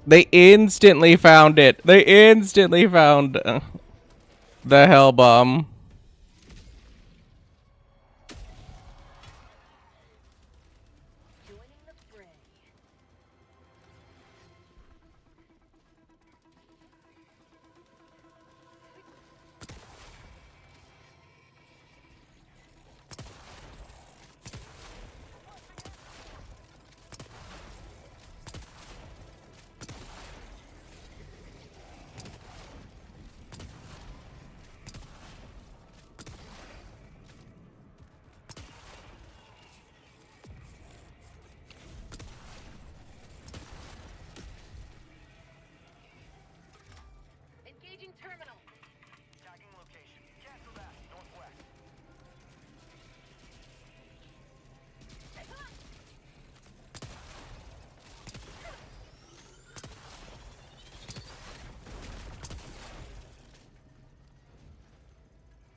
They instantly found it. They instantly found the hell bomb.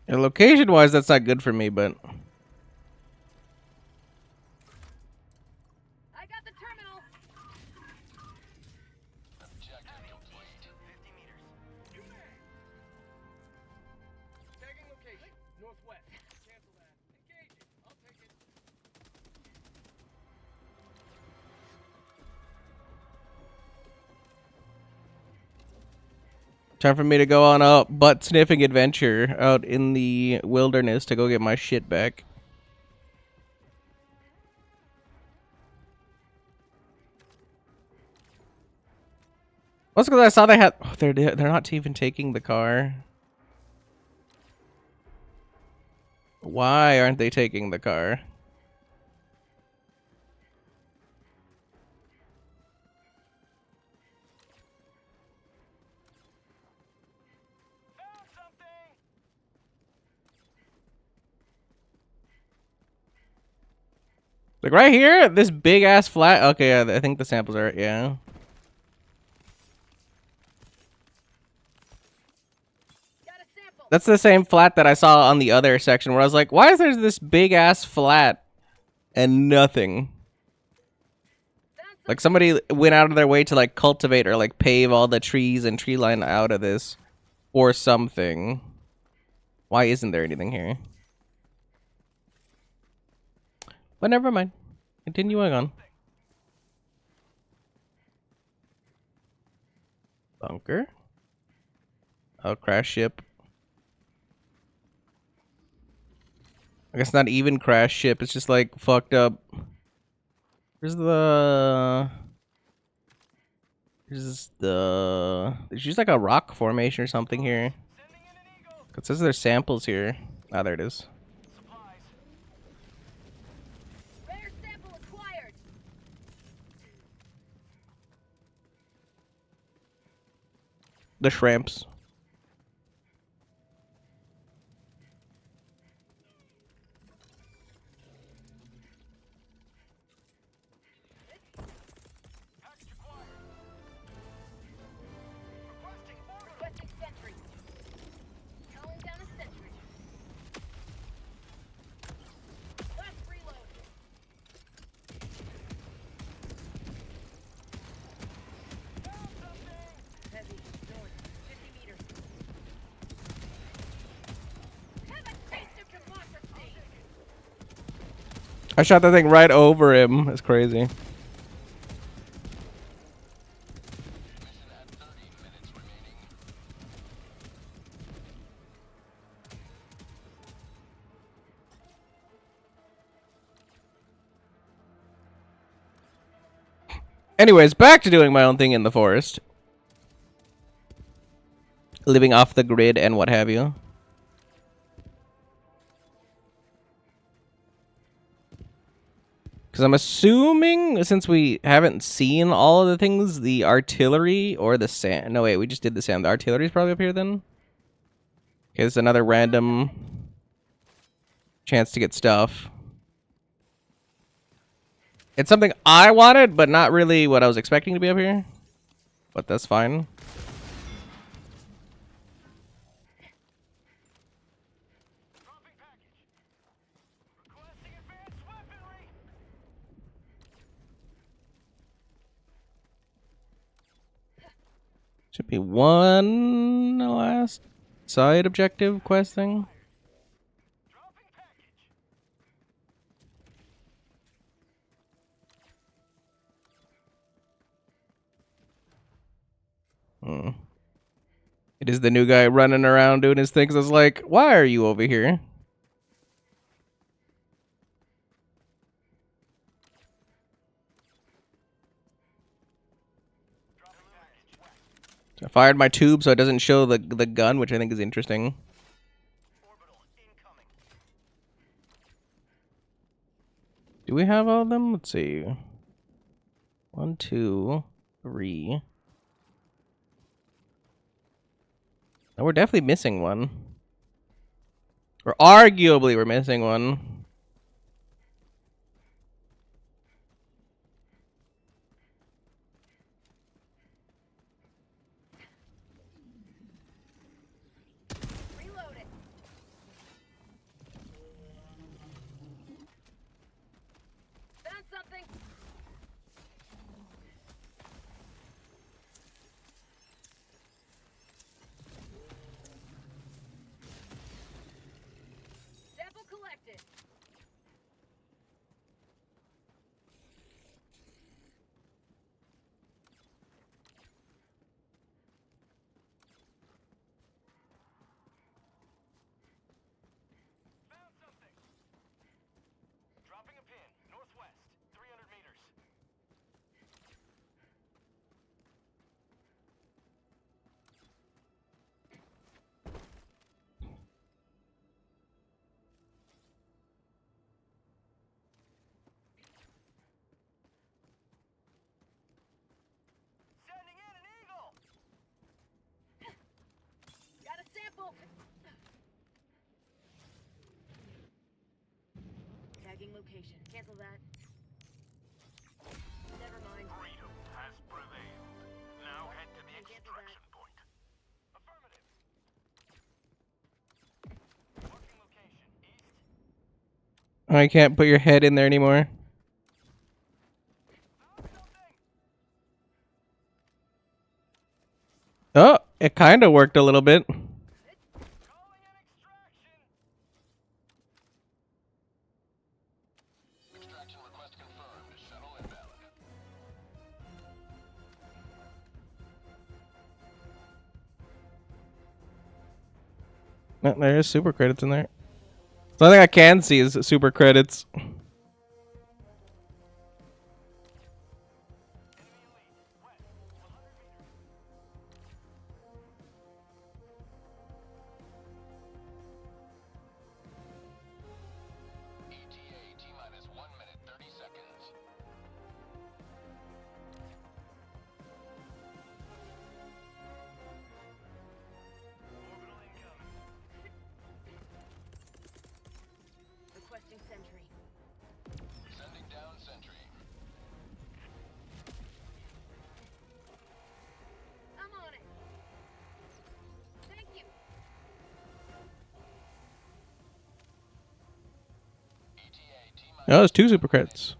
Yeah, location-wise, that's not good for me, but time for me to go on a butt-sniffing adventure out in the wilderness to go get my shit back. What's because I saw they had. Oh, they're not even taking the car. Why aren't they taking the car? Like right here, this big ass flat. Okay, yeah, I think the samples are yeah. That's the same flat that I saw on the other section where I was like, why is there this big ass flat and nothing? Like somebody went out of their way to like cultivate or like pave all the trees and tree line out of this or something. Why isn't there anything here? But never mind. Continuing on. Bunker. Oh, crash ship. I guess not even crash ship. It's just like fucked up. There's just like a rock formation or something here. It says there's samples here. Ah, there it is. The shrimps. I shot that thing right over him. That's crazy. Anyways, back to doing my own thing in the forest. Living off the grid and what have you. Because I'm assuming, since we haven't seen all of the things, the artillery or the sand... No, wait, we just did the sand. The artillery's probably up here then? Okay, this is another random chance to get stuff. It's something I wanted, but not really what I was expecting to be up here. But that's fine. Should be one last side objective quest thing. It is the new guy running around doing his things. I was like, why are you over here? I fired my tube so it doesn't show the gun, which I think is interesting. Do we have all of them? Let's see. 1, 2, 3. Oh, we're definitely missing one. Or arguably we're missing one. Reload it. Found something. Sample collected. Found something. Dropping a pin, northwest, 300 meters. Sending in an eagle. Got a sample. Tagging location. Cancel that. Never mind. Freedom has prevailed. Now head to the Cancel that. extraction point. Affirmative. Marking location, east. I can't put your head in there anymore. Found something. Oh, it kind of worked a little bit. Calling an extraction. Extraction request confirmed. Shuttle inbound. No, there is super credits in there. The only thing I can see is super credits. ETA T-minus 1 minute, 30 seconds. Orbital incoming. Requesting sentry. Sending down sentry. I'm on it. Thank you. ETA T-minus. Oh, it's 2 super credits.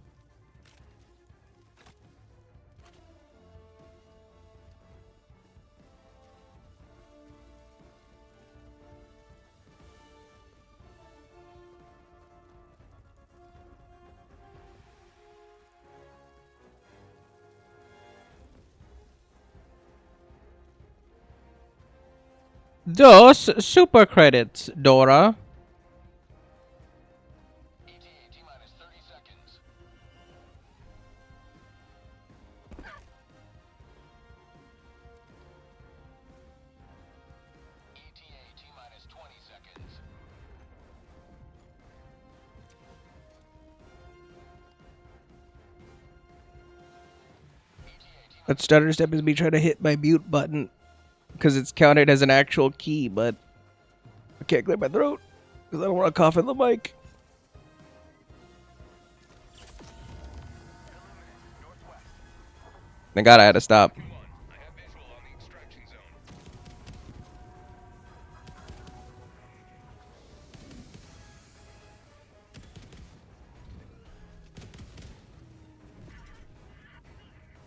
Those super credits, Dora. ETA T-minus 30 seconds. ETA T-minus 20 seconds. That stutter step is me trying to hit my mute button because it's counted as an actual key, but I can't clear my throat because I don't want to cough in the mic. Thank God I had to stop. I have visual on the extraction zone.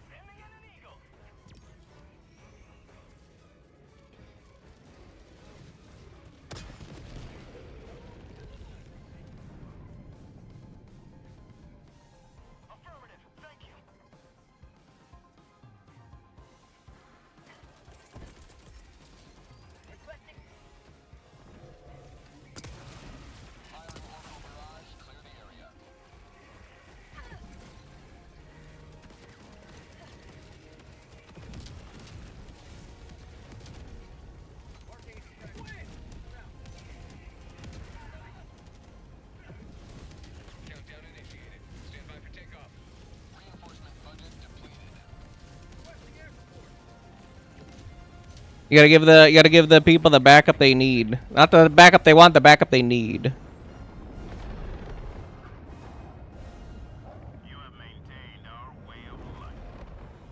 Sending in an eagle. You gotta give the people the backup they need. Not the backup they want, the backup they need. You have maintained our way of life.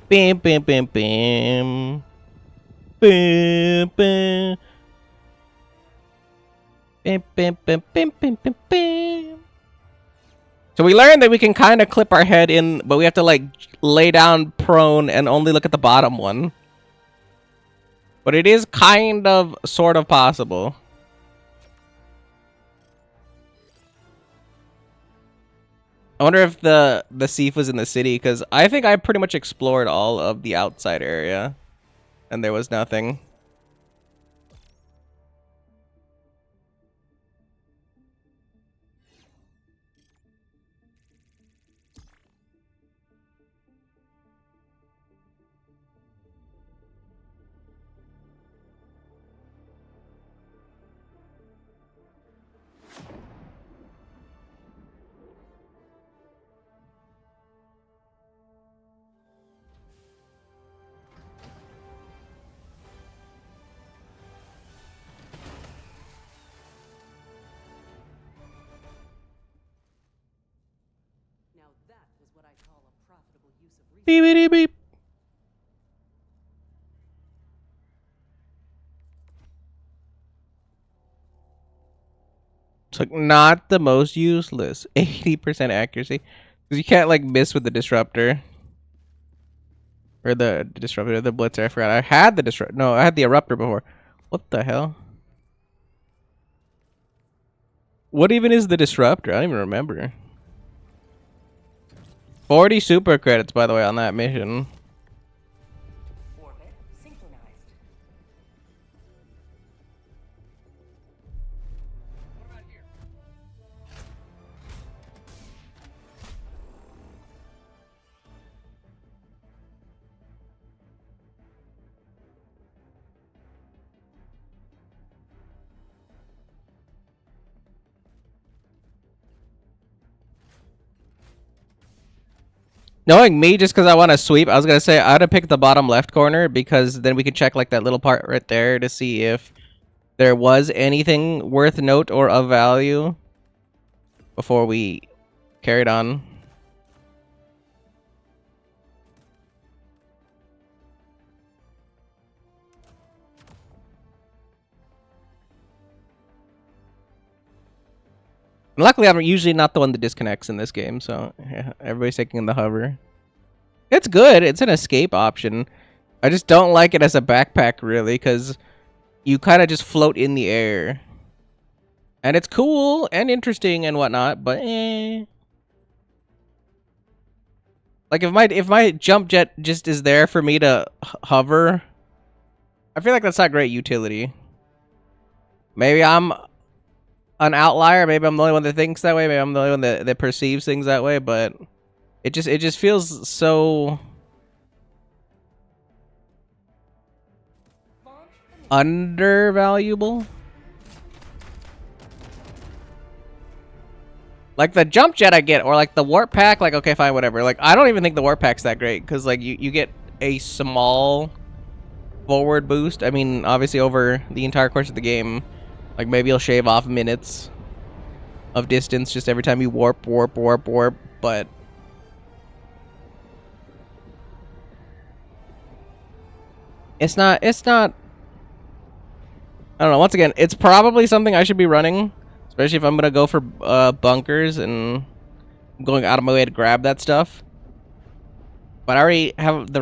Bam bam bam bam. Bam bam. Bam bam bam bam bam bam bam. So we learned that we can kind of clip our head in, but we have to like lay down prone and only look at the bottom one. But it is kind of, sort of possible. I wonder if the thief was in the city, because I think I pretty much explored all of the outside area, and there was nothing. Now that was what I call a profitable use of resources. Beep beep beep. It's like not the most useless. 80% accuracy. Because you can't like miss with the disruptor. Or the disruptor, the blitzer, I forgot. I had the disruptor. No, I had the eruptor before. What the hell? What even is the disruptor? I don't even remember. 40 super credits, by the way, on that mission. Orbit synchronized. What about here? Knowing me, just because I want to sweep, I was going to say I ought to pick the bottom left corner, because then we could check like that little part right there to see if there was anything worth note or of value before we carried on. And luckily, I'm usually not the one that disconnects in this game, so yeah, everybody's taking the hover. It's good. It's an escape option. I just don't like it as a backpack, really, because you kind of just float in the air. And it's cool and interesting and whatnot, but eh. Like, if my jump jet just is there for me to hover, I feel like that's not great utility. Maybe I'm an outlier. Maybe I'm the only one that thinks that way. Maybe I'm the only one that perceives things that way. But it just feels so undervaluable. Like the jump jet I get, or like the warp pack. Like, okay, fine, whatever. Like, I don't even think the warp pack's that great, because like you get a small forward boost. I mean, obviously over the entire course of the game. Like, maybe you'll shave off minutes of distance just every time you warp, but it's not, I don't know, once again, it's probably something I should be running, especially if I'm gonna go for bunkers and I'm going out of my way to grab that stuff. But I already have the